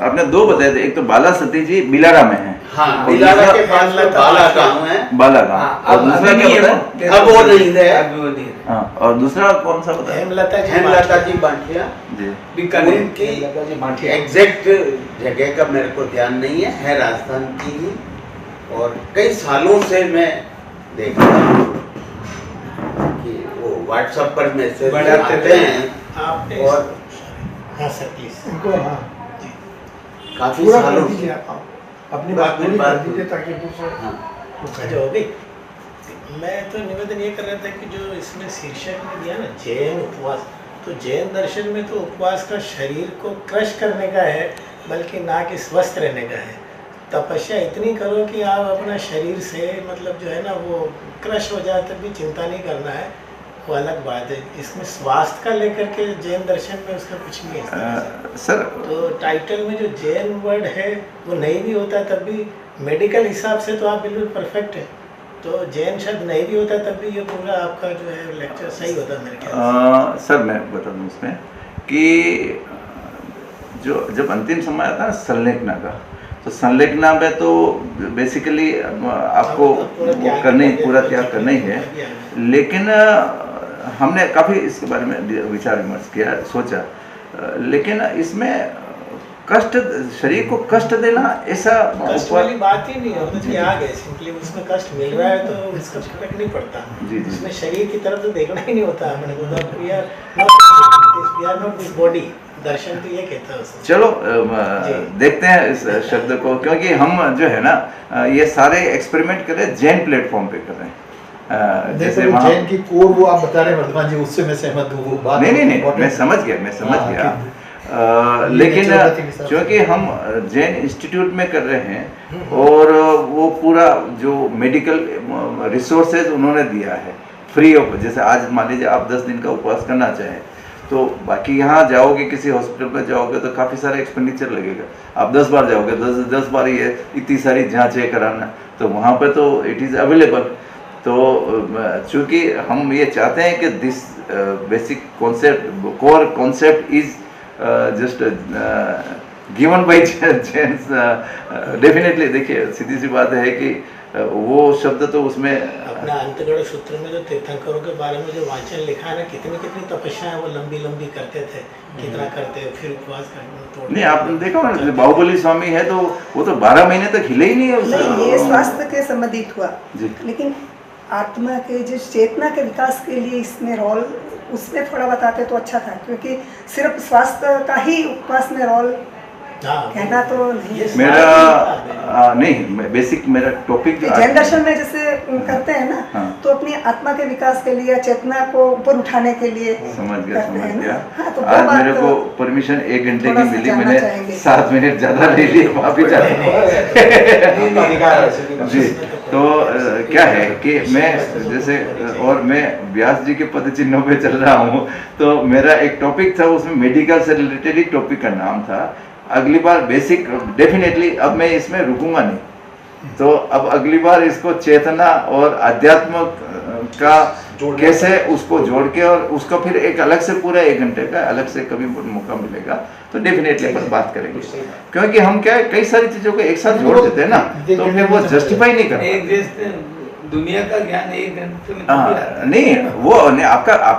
आपने 2 बताए थे, एक तो बाला सती जी बिलाड़ा में है। हाँ, बिलाड़ा के पास में बाला गांव है, बाला गांव। और दूसरा क्या बताया? अब वो नहीं है। हाँ, और दूसरा कौन सा बताया? हेमलता जी बांटिया जी। उनकी एग्जैक्ट जगह का मेरे को ध्यान नहीं है राजस्थान की ही, और कई सालों से मैं देख रहा हूँ कि वो व्हाट्सएप पर मैसेज आते हैं, और काफी सालों से अपनी बात पूरी कर दीजिए ताकि हाँ। अच्छा हो गई। मैं तो निवेदन ये कर रहा था कि जो इसमें शीर्षक में दिया ना जैन उपवास, तो जैन दर्शन में तो उपवास का शरीर को क्रश करने का है, बल्कि ना कि स्वस्थ रहने का है। तपस्या इतनी करो कि आप अपना शरीर से मतलब जो है ना वो क्रश हो जाए, तब भी चिंता नहीं करना है, वो अलग बात है। इसमें स्वास्थ्य का लेकर के जैन दर्शन में उसका कुछ नहीं है सर। तो टाइटल में जो जैन वर्ड है वो नहीं भी होता तब भी मेडिकल हिसाब से तो आप बिल्कुल परफेक्ट है, तो जैन शब्द नहीं भी होता तब भी ये पूरा आपका जो है लेक्चर सही होता मेरे ख्याल से। सर मैं बता दूं इसमें कि जो जब अंतिम समय आता है संलेखना का, तो संलेखना में तो बेसिकली आपको पूरा त्याग करना ही है। लेकिन हमने काफ़ी इसके बारे में विचार विमर्श किया, सोचा, लेकिन इसमें कष्ट, शरीर को कष्ट देना ऐसा कष्ट वाली बात ही नहीं है, वो तो त्याग है। सिंपली उसमें कष्ट मिल रहा है तो उसका फर्क नहीं पड़ता। जी जी। उसमें शरीर की तरफ तो देखना ही नहीं होता अपने को। We are not this body. दर्शन तो ये कहता है उसमें। चलो देखते हैं इस शब्द को, क्योंकि हम जो है ना ये सारे एक्सपेरिमेंट कर रहे हैं जैन प्लेटफॉर्म पे कर रहे हैं। जैसे वहाँ जैन की कोर वो आप बता रहे हैं वर्धमान जी, उससे मैं सहमत हूँ। वो बात नहीं, मैं समझ गया। लेकिन क्योंकि हम जैन इंस्टीट्यूट में कर रहे हैं और वो पूरा जो मेडिकल रिसोर्सेज उन्होंने दिया है फ्री ऑफ। जैसे आज मान लीजिए आप 10 दिन का उपवास करना चाहें तो बाकी यहाँ जाओगे, किसी हॉस्पिटल में जाओगे तो काफ़ी सारा एक्सपेंडिचर लगेगा। आप 10 बार जाओगे, 10 बार ये इतनी सारी जाँचें कराना, तो वहाँ पे तो इट इज़ अवेलेबल। तो चूँकि हम ये चाहते हैं कि this basic concept, core concept is just given by gents. Definitely देखिए सीधी सी बात है कि वो शब्द तो उसमें अपना अंतगढ़ सूत्र में जो तीर्थंकरों के बारे में जो वाचन लिखा है ना, कितनी तपस्याएं वो लंबी करते थे, कितना करते, फिर उपवास करना। नहीं, आपने देखा ना बाहुबली स्वामी है तो वो तो 12 महीने तक हिले ही नहीं है उससे। नहीं, ये स्वास्थ्य के संबंधित हुआ जी। लेकिन आत्मा के जो चेतना के विकास के लिए इसमें रोल, उसमें थोड़ा बताते तो अच्छा था, क्योंकि सिर्फ स्वास्थ्य का ही उपवास में रोल कहना तो नहीं। मेरा नहीं, बेसिक मेरा टॉपिक जैन दर्शन में जैसे करते हैं ना, हाँ। तो अपनी आत्मा के विकास के लिए, चेतना को ऊपर उठाने के लिए समझ गया। हाँ, तो आज मेरे को परमिशन 1 घंटे की मिली, मैंने 7 मिनट ज्यादा ले लिए, माफी चाहता हूँ जी। तो क्या है कि मैं जैसे, और मैं व्यास जी के पद चिन्हों पे चल रहा हूँ, तो मेरा एक टॉपिक था उसमें मेडिकल से रिलेटेड ही टॉपिक का नाम था। अगली बार बेसिक डेफिनेटली, अब मैं इसमें रुकूंगा नहीं, तो अब अगली बार इसको चेतना और अध्यात्म का कैसे उसको जोड़ के, और उसका फिर एक अलग से पूरा 1 घंटे का अलग से कभी मौका मिलेगा तो डेफिनेटली अपन बात करेंगे। क्योंकि हम क्या कई सारी चीजों को एक साथ जोड़ देते हैं ना, तो फिर वो जस्टिफाई नहीं करता। दुनिया का ज्ञान 1 घंटे में नहीं, वो नहीं,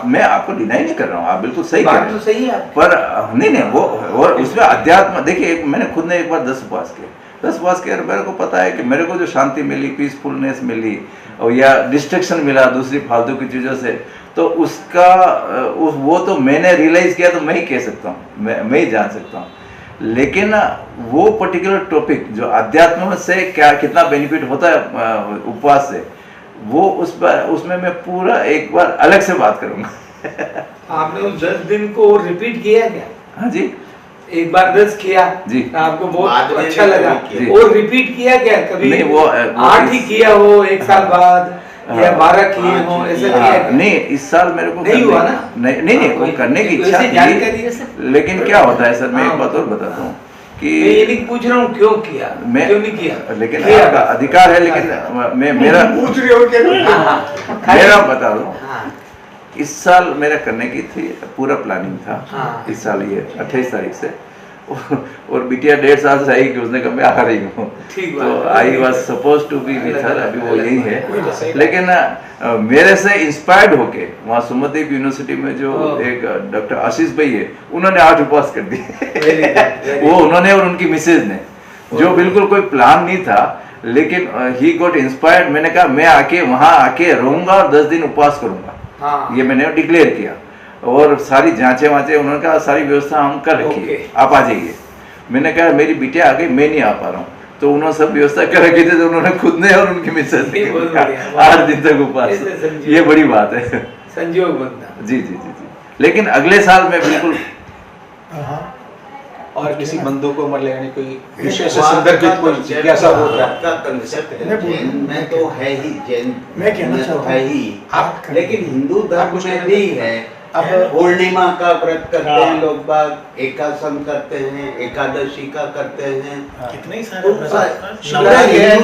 मैं आपको डिनाई नहीं कर रहा हूँ, आप बिल्कुल सही कह रहे हैं, तो सही है पर नहीं वो, और उसमें अध्यात्म देखिए, मैंने खुद ने एक बार 10 उपवास किए, 10 उपवास किए, मेरे को पता है कि मेरे को जो शांति मिली, पीसफुलनेस मिली, और या डिस्ट्रैक्शन मिला दूसरी फालतू की चीज़ों से, तो उसका वो तो मैंने रियलाइज किया, तो मैं ही कह सकता हूँ, मैं ही जान सकता हूँ। लेकिन वो पर्टिकुलर टॉपिक जो अध्यात्म से क्या कितना बेनिफिट होता है उपवास से, वो उसमें मैं पूरा एक बार अलग से बात करूंगा। आपने उस 10 दिन को रिपीट किया क्या? हाँ जी, एक बार 10 किया जी, आपको बहुत अच्छा लगा, और रिपीट किया क्या कभी? नहीं, वो 8 ही किया हो 1 साल बाद, या 12 किए हो, ऐसा किया? नहीं, इस साल मेरे को नहीं हुआ ना? नहीं, वो करने की इच्छा थी, लेकिन क्या होता है सर, मैं एक बात और बताता हूँ कि मैं ये नहीं पूछ रहा हूँ क्यों किया, क्यों नहीं किया, लेकिन आपका अधिकार है, लेकिन मेरा पूछ रहे हो क्या? मेरा बता दो, इस साल मेरा करने की थी, पूरा प्लानिंग था इस साल, ये 28 तारीख से, और बिटिया 1.5 साल से आई कि उसने कहा मैं आ रही हूँ, तो I was suppose to be with her, अभी वो यही है। लेकिन मेरे से इंस्पायर्ड होके वहाँ सुमनदीप यूनिवर्सिटी में जो एक डॉक्टर आशीष भाई है, उन्होंने 8 उपवास कर दिए वो उन्होंने और उनकी मिसेज ने, जो बिल्कुल कोई प्लान नहीं था, लेकिन ही गॉट इंस्पायर्ड। मैंने कहा मैं आके वहाँ आके रहूंगा और 10 दिन उपवास करूंगा, ये मैंने डिक्लेयर किया, और सारी जांचें वाँचें उन्होंने कहा सारी व्यवस्था हम कर रखी है, आप आ जाइए। मैंने कहा मेरी बिटिया आ गई, मैं नहीं आ पा रहा हूँ, तो उन्होंने सब व्यवस्था कर रखी थी, तो उन्होंने खुद ने और उनकी मिसेज ने 8 दिन तक उपवास, ये बड़ी बात है, संजोग बनता। जी जी जी जी। लेकिन अगले साल में बिल्कुल और किसी बंदों को मर लेने कोई विषय से संदर्भित कोई जिज्ञासा हो रहा है, आपका कंसेप्ट जैन में तो है ही, जैन मैं कहना तो है ही, लेकिन हिंदू धर्म में भी है। अब पूर्णिमा का व्रत करते हैं लोग बाग, एकादशी करते हैं, एकादशी का करते हैं, कितने ही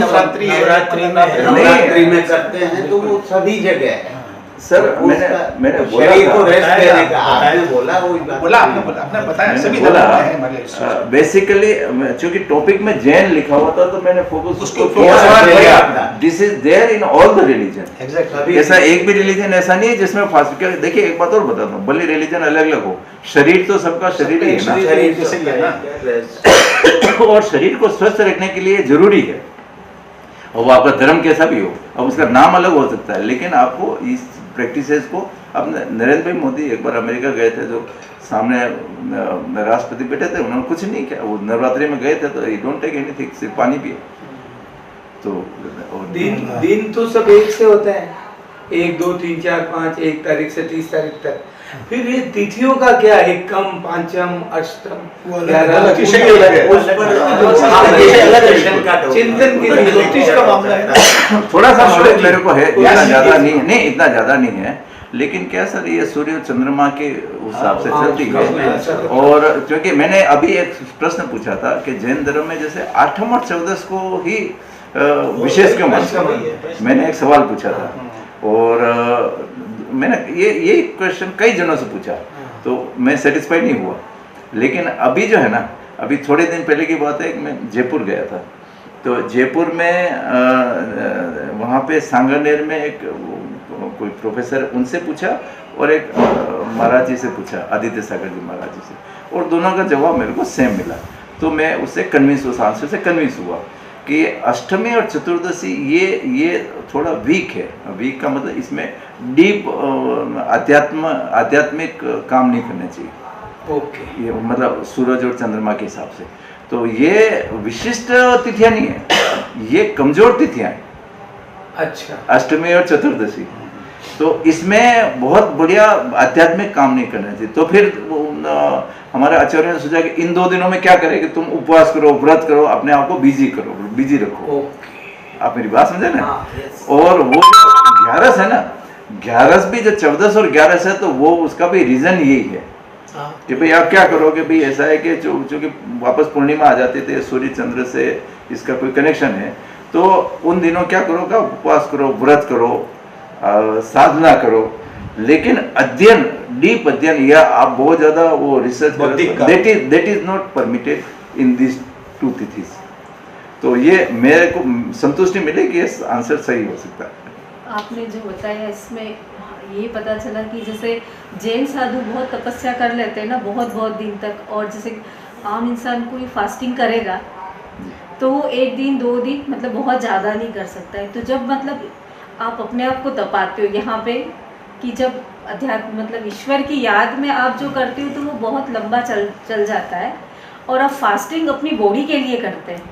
नवरात्रि है, नवरात्रि नवरात्रि में करते हैं, तो वो सभी जगह है। सर मैंने बोला शरीर को था, रेस्ट देने का आपने बोला, वही बात बोला आपने बताया सभी बोला धर्म में मतलब इस चीज़ को। बेसिकली चूंकि टॉपिक में जैन लिखा हुआ था तो मैंने फोकस उसको उसको focus किया। किया। This is there in all the religion. Exactly ऐसा एक भी रिलीजन ऐसा नहीं है जिसमें फास्ट क्या देखिए एक बात और बताता हूँ, भले रिलीजन अलग अलग हो, शरीर तो सबका शरीर ही है ना, शरीर तो सही है ना। और शरीर को स्वस्थ रखने के लिए जरूरी है, और वो आपका धर्म कैसा भी हो, अब उसका नाम अलग हो सकता है, लेकिन आपको इस प्रैक्टिसेस को, अब नरेंद्र भाई मोदी एक बार अमेरिका गए थे, जो सामने राष्ट्रपति बैठे थे, उन्होंने कुछ नहीं किया, वो नवरात्रि में गए थे तो यू डोंट टेक एनीथिंग, सिर्फ पानी पिए। तो दिन तो सब एक से होते हैं, 1 2 3 4 5, 1 तारीख से 30 तारीख तक। फिर ये तिथियों का क्या, एकम, पंचम, अष्टम, 11, चिंतन के लिए ज्योतिष का मामला है ना। थोड़ा सा नॉलेज मेरे को है, इतना ज्यादा नहीं, इतना ज्यादा नहीं है, लेकिन क्या सर ये सूर्य और चंद्रमा के हिसाब से चलती है। और क्योंकि मैंने अभी एक प्रश्न पूछा था कि जैन धर्म में जैसे 8 और 14 को ही विशेष क्यों मानते हैं, मैंने एक सवाल पूछा था, और मैंने ये क्वेश्चन कई जनों से पूछा तो मैं सेटिस्फाइड नहीं हुआ। लेकिन अभी जो है ना, अभी थोड़े दिन पहले की बात है कि मैं जयपुर गया था, तो जयपुर में वहाँ पे सांगानेर में एक कोई प्रोफेसर, उनसे पूछा और एक महाराज जी से पूछा, आदित्य सागर जी महाराज जी से, और दोनों का जवाब मेरे को सेम मिला। तो मैं उससे कन्विंस, उस आंसर से कन्विंस हुआ कि अष्टमी और चतुर्दशी ये थोड़ा वीक है। वीक का मतलब इसमें डीप आध्यात्मिक काम नहीं करना चाहिए। ओके, ये मतलब सूरज और चंद्रमा के हिसाब से तो ये विशिष्ट तिथियां नहीं है, ये कमजोर तिथियां हैं, अच्छा, अष्टमी और चतुर्दशी। तो इसमें बहुत बढ़िया आध्यात्मिक काम नहीं करना चाहिए। तो फिर हमारे आचार्य ने सोचा कि इन 2 दिनों में क्या करें कि तुम उपवास करो, व्रत करो, अपने आप को बिजी रखो। आप मेरी बात समझे ना। और वो जो 11 है ना, 11 भी जो 14 और 11 है, तो वो उसका भी रीजन यही है कि भाई आप क्या करोगे, भाई ऐसा है कि चूंकि वापस पूर्णिमा आ जाते थे, सूर्य चंद्र से इसका कोई कनेक्शन है, तो उन दिनों क्या करोगे, उपवास करो, व्रत करो, साधना करो, लेकिन अध्ययन, डीप अध्ययन या आप बहुत ज्यादा वो रिसर्च करो, that is not permitted in this 2 तिथिस। तो ये मेरे को संतुष्टि मिले कि ये आंसर सही हो सकता है। आपने जो बताया इसमें ये पता चला कि जैसे जैन साधु बहुत तपस्या कर लेते हैं ना, बहुत दिन तक, और जैसे आम इंसान कोई फास्टिंग करेगा तो वो 1 दिन 2 दिन मतलब बहुत ज़्यादा नहीं कर सकता है। तो जब मतलब आप अपने आप को तपाते हो यहाँ पे कि जब अध्यात्म मतलब ईश्वर की याद में आप जो करते हो तो वो बहुत लंबा चल जाता है, और आप फास्टिंग अपनी बॉडी के लिए करते हैं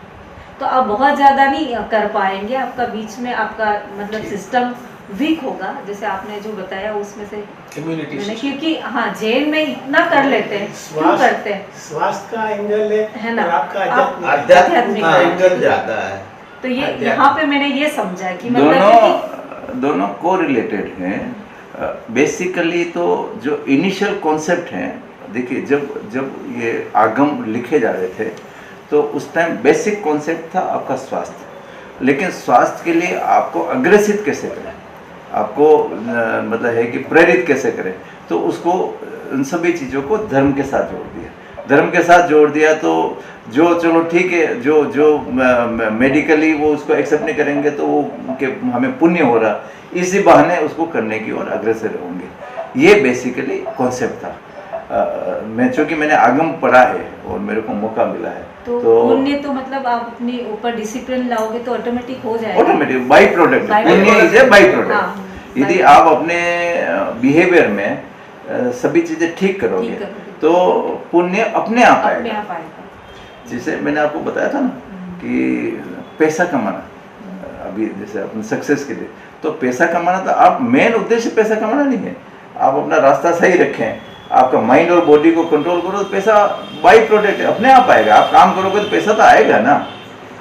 तो आप बहुत ज़्यादा नहीं कर पाएंगे, आपका बीच में आपका मतलब सिस्टम वीक होगा, जैसे आपने जो बताया उसमें से इम्यूनिटी मैंने, क्योंकि हाँ जैन में इतना कर लेते हैं, क्यों करते हैं, स्वास्थ्य का एंगल है ना, और आपका आध्यात्मिक एंगल ज्यादा है। तो ये यहाँ पे मैंने ये समझा कि मतलब दोनों को रिलेटेड हैं। बेसिकली तो जो इनिशियल कॉन्सेप्ट हैं, देखिए जब ये आगम लिखे जा रहे थे तो उस टाइम बेसिक कॉन्सेप्ट था आपका स्वास्थ्य, लेकिन स्वास्थ्य के लिए आपको अग्रेसित कैसे करें, आपको मतलब है कि प्रेरित कैसे करें, तो उसको उन सभी चीज़ों को धर्म के साथ जोड़ दिया। तो जो चलो ठीक है, जो मेडिकली वो उसको एक्सेप्ट नहीं करेंगे तो वो कि हमें पुण्य हो रहा, इसी बहाने उसको करने की ओर अग्रसर होंगे। ये बेसिकली कॉन्सेप्ट था। मैं चूँकि मैंने आगम पढ़ा है और मेरे को मौका मिला है, तो पुण्य तो मतलब आप अपने ऊपर डिसिप्लिन लाओगे तो ऑटोमेटिक हो जाएगा, ऑटोमेटिक बाई प्रोडक्ट, पुण्य इज ए बाई प्रोडक्ट। यदि आप अपने बिहेवियर में सभी चीजें ठीक करोगे तो पुण्य अपने आप आएगा। जैसे मैंने आपको बताया था ना कि पैसा कमाना, अभी जैसे अपने सक्सेस के लिए, तो पैसा कमाना तो आप मेन उद्देश्य पैसा कमाना नहीं है, आप अपना रास्ता सही रखें, आपका माइंड और बॉडी को कंट्रोल करो तो पैसा बाई प्रोडक्ट है, अपने आप आएगा। आप काम करोगे तो पैसा तो आएगा ना।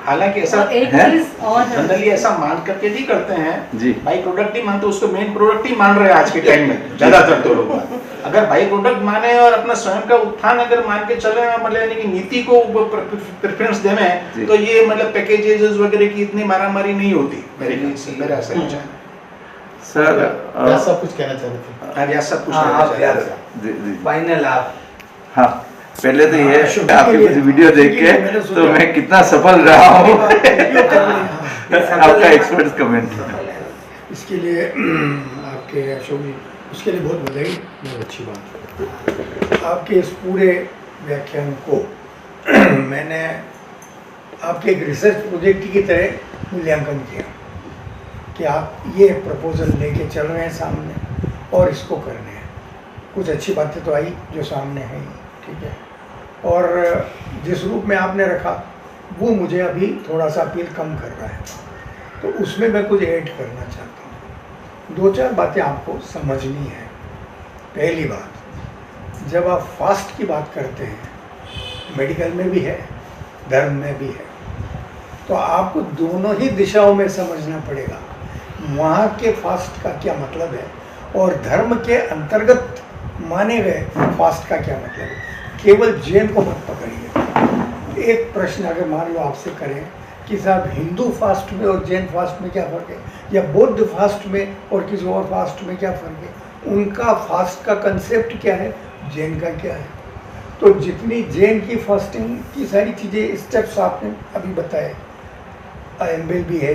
हालांकि ऐसा जनरली ऐसा मान करके नहीं करते हैं जी, बाई प्रोडक्ट ही मानते, उसको मेन प्रोडक्ट ही मान रहे हैं आज के टाइम में ज्यादातर तो लोग। अगर बाई प्रोडक्ट माने और अपना स्वयं का उत्थान अगर मान के चले, मतलब यानी कि नीति को प्रेफरेंस दें, तो ये मतलब पैकेजेस वगैरह की इतनी मारामारी नहीं होती मेरे ऐसा विचार। सर व्यास कुछ कहना चाहते थे? व्यास साहब कुछ हाँ, कहना आप चाह रहे व्यास थे। जी जी फाइनल आप हाँ पहले तो ये शुभ आपके के लिए- कुछ वीडियो देख शुभ के लिए मैंने के सोचा- तो मैं कितना सफल रहा हूँ सफल आपका है। एक्सपर्ट कमेंट इसके लिए आपके अशोक जी उसके लिए बहुत बधाई, बहुत अच्छी बात। आपके इस पूरे व्याख्यान को मैंने आपके एक रिसर्च प्रोजेक्ट की तरह मूल्यांकन किया कि आप ये प्रपोजल लेके चल रहे हैं सामने और इसको करने हैं। कुछ अच्छी बातें तो आई जो सामने हैं, ठीक है, और जिस रूप में आपने रखा वो मुझे अभी थोड़ा सा अपील कम कर रहा है, तो उसमें मैं कुछ ऐड करना चाहता हूँ। 2-4 बातें आपको समझनी है। पहली बात, जब आप फास्ट की बात करते हैं, मेडिकल में भी है, धर्म में भी है, तो आपको दोनों ही दिशाओं में समझना पड़ेगा वहाँ के फास्ट का क्या मतलब है और धर्म के अंतर्गत माने गए फास्ट का क्या मतलब है। केवल जैन को मत पकड़िए। एक प्रश्न अगर मान लो आपसे करें कि साहब हिंदू फास्ट में और जैन फास्ट में क्या फ़र्क है, या बौद्ध फास्ट में और किसी और फास्ट में क्या फ़र्क है, उनका फास्ट का कंसेप्ट क्या है, जैन का क्या है। तो जितनी जैन की फास्टिंग की सारी चीज़ें स्टेप्स आपने अभी बताए, एम्बेल भी है,